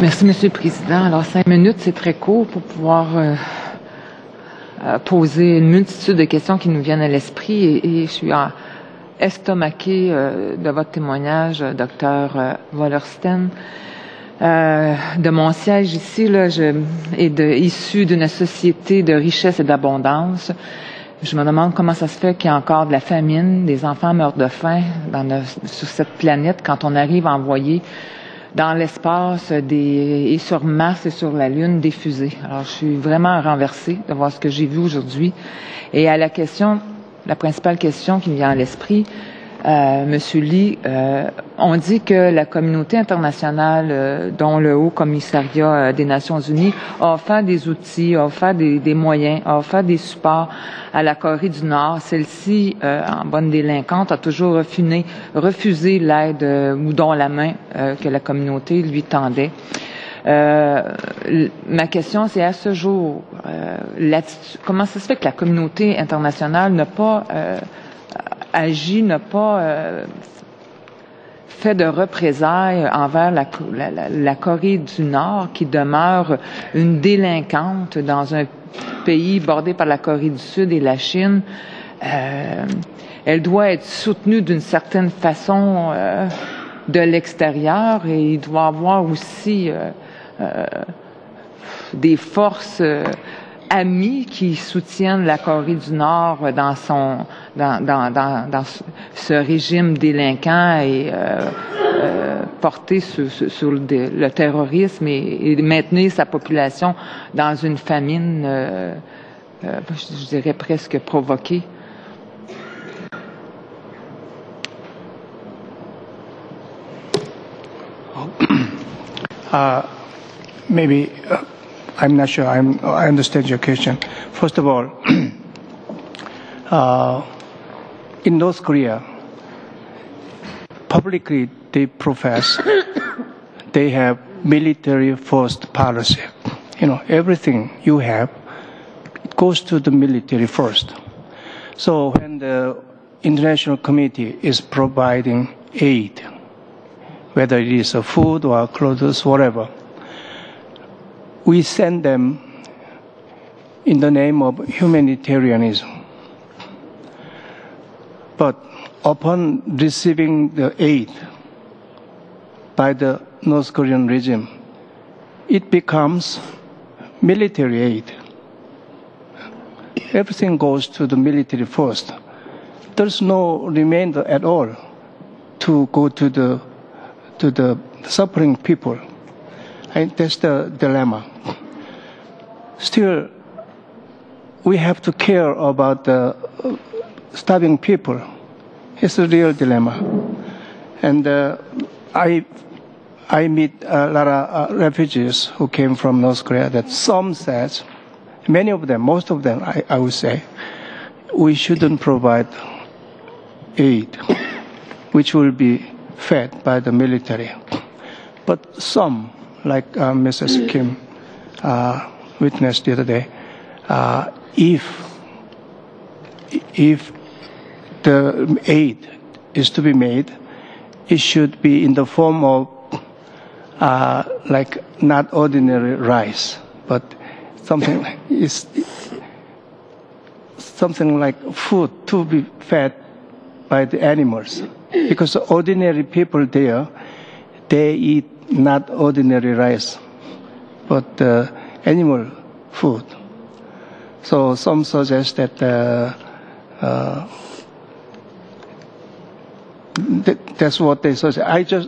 Merci, Monsieur le Président. Alors, 5 minutes, c'est très court pour pouvoir poser une multitude de questions qui nous viennent à l'esprit et je suis estomaquée de votre témoignage, Dr. Wallerstein. De mon siège ici, là, issu d'une société de richesse et d'abondance. Je me demande comment ça se fait qu'il y a encore de la famine, des enfants meurent de faim sur cette planète quand on arrive à envoyer dans l'espace et sur Mars et sur la Lune des fusées. Alors, je suis vraiment renversée de voir ce que j'ai vu aujourd'hui. Et à la principale question qui me vient à l'esprit, Monsieur Lee, on dit que la communauté internationale, dont le Haut Commissariat des Nations Unies, a offert des outils, a offert des moyens, a offert des supports à la Corée du Nord. Celle-ci, en bonne délinquante, a toujours refusé l'aide ou dont la main que la communauté lui tendait. Ma question, c'est à ce jour, comment ça se fait que la communauté internationale n'a pas agi, n'a pas fait de représailles envers la Corée du Nord, qui demeure une délinquante dans un pays bordé par la Corée du Sud et la Chine. Elle doit être soutenue d'une certaine façon de l'extérieur et il doit y avoir aussi des forces amis qui soutiennent la Corée du Nord dans ce régime délinquant et porté sur le terrorisme et maintenir sa population dans une famine, je dirais presque provoquée. Maybe I'm not sure I understand your question. First of all, in North Korea, publicly they profess they have military first policy. You know, everything you have, it goes to the military first. So when the international community is providing aid, whether it is food or clothes, whatever, we send them in the name of humanitarianism. But upon receiving the aid by the North Korean regime, it becomes military aid. Everything goes to the military first. There's no remainder at all to go to the suffering people. And that's the dilemma. Still, we have to care about the starving people. It's a real dilemma. And I meet a lot of refugees who came from North Korea that some says, many of them, most of them, I would say, we shouldn't provide aid, which will be fed by the military. But some, like Mrs. Kim witnessed the other day, if the aid is to be made, it should be in the form of like not ordinary rice, but something like food to be fed by the animals. Because ordinary people there, they eat not ordinary rice, but animal food. So some suggest that that's what they suggest.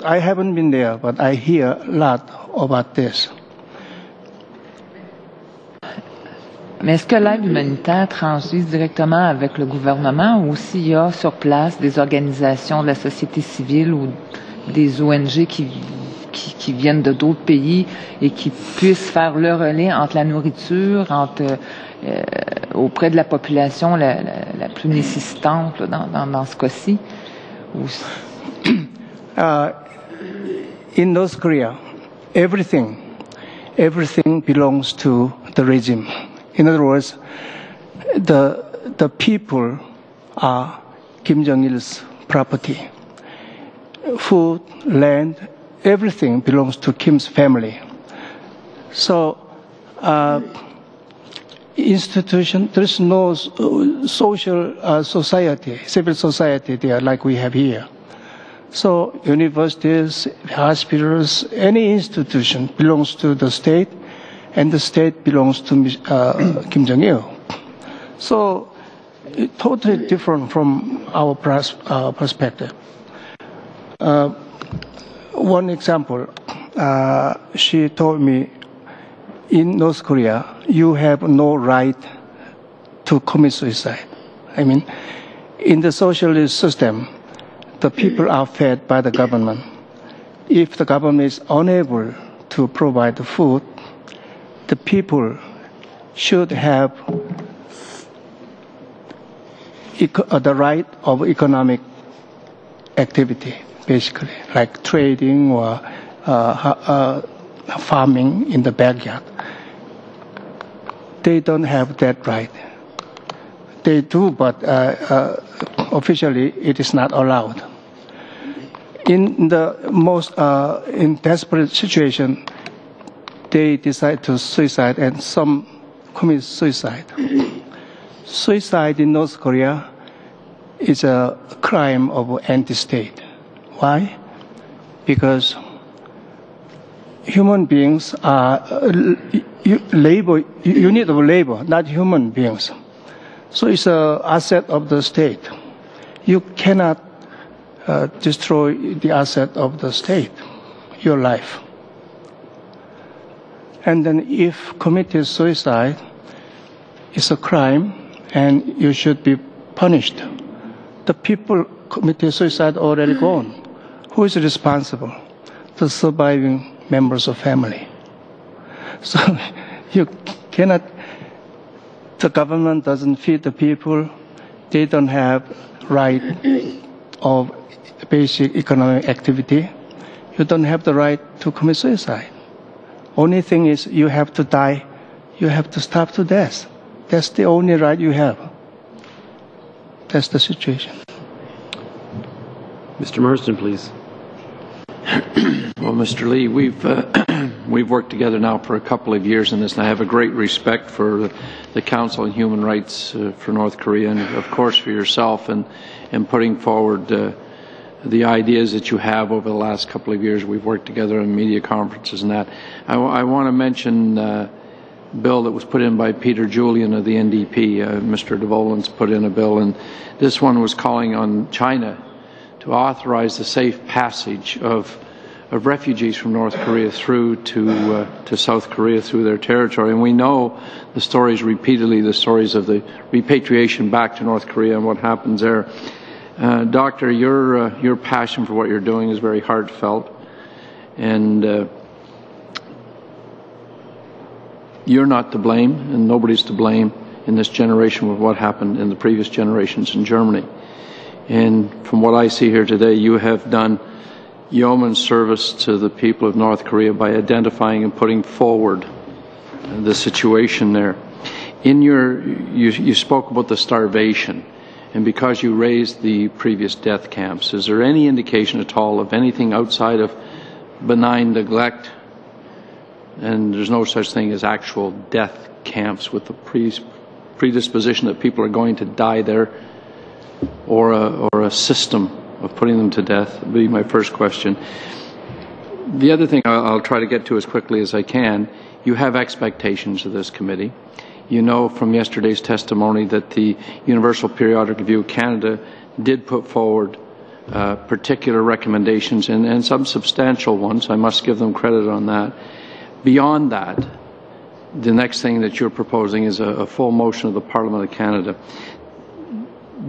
I haven't been there, but I hear a lot about this. Mais est-ce que l'aide humanitaire transige directement avec le gouvernement ou s'il y a sur place des organisations de la société civile ou des ONG qui viennent de d'autres pays et qui puissent faire le relais entre la nourriture, auprès de la population la plus nécessitante là, dans ce cas-ci? In North Korea, everything belongs to the regime. In other words, the people are Kim Jong-il's property. Food, land, everything belongs to Kim's family. So, institution, there's no social society, civil society there like we have here. So universities, hospitals, any institution belongs to the state, and the state belongs to Kim Jong-il. So totally different from our perspective. One example, she told me, in North Korea, you have no right to commit suicide. I mean, in the socialist system, the people are fed by the government. If the government is unable to provide the food, the people should have the right of economic activity, basically, like trading or farming in the backyard. They don't have that right. They do, but officially it is not allowed. In the most in desperate situation, they decide to suicide, and some commit suicide. Suicide in North Korea is a crime of anti-state. Why? Because human beings are unit of labor, not human beings. So it's an asset of the state. You cannot destroy the asset of the state, your life. And then if committed suicide, it's a crime and you should be punished. The people committed suicide already gone. Who is responsible? The surviving members of family. So you cannot, the government doesn't feed the people, they don't have right of basic economic activity, you don't have the right to commit suicide. Only thing is you have to die, you have to starve to death. That's the only right you have. That's the situation. Mr. Marsden, please. Well, Mr. Lee, we've worked together now for a couple of years in this, and I have a great respect for the Council on Human Rights for North Korea, and of course for yourself, and putting forward the ideas that you have over the last couple of years. We've worked together in media conferences and that. I want to mention a bill that was put in by Peter Julian of the NDP. Mr. Dvolin's put in a bill, and this one was calling on China to authorize the safe passage of refugees from North Korea through to South Korea through their territory. And we know the stories repeatedly, the stories of the repatriation back to North Korea and what happens there. Doctor, your passion for what you're doing is very heartfelt, and you're not to blame, and nobody's to blame in this generation with what happened in the previous generations in Germany. And from what I see here today, you have done yeoman service to the people of North Korea by identifying and putting forward the situation there. You spoke about the starvation, and because you raised the previous death camps, is there any indication at all of anything outside of benign neglect, and there's no such thing as actual death camps with the predisposition that people are going to die there, or a system of putting them to death? That would be my first question. The other thing I'll try to get to as quickly as I can, you have expectations of this committee. You know from yesterday's testimony that the Universal Periodic Review of Canada did put forward particular recommendations, and some substantial ones. I must give them credit on that. Beyond that, the next thing that you're proposing is a full motion of the Parliament of Canada.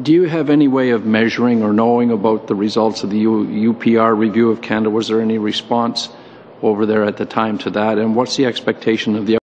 Do you have any way of measuring or knowing about the results of the UPR review of Canada? Was there any response over there at the time to that? And what's the expectation of the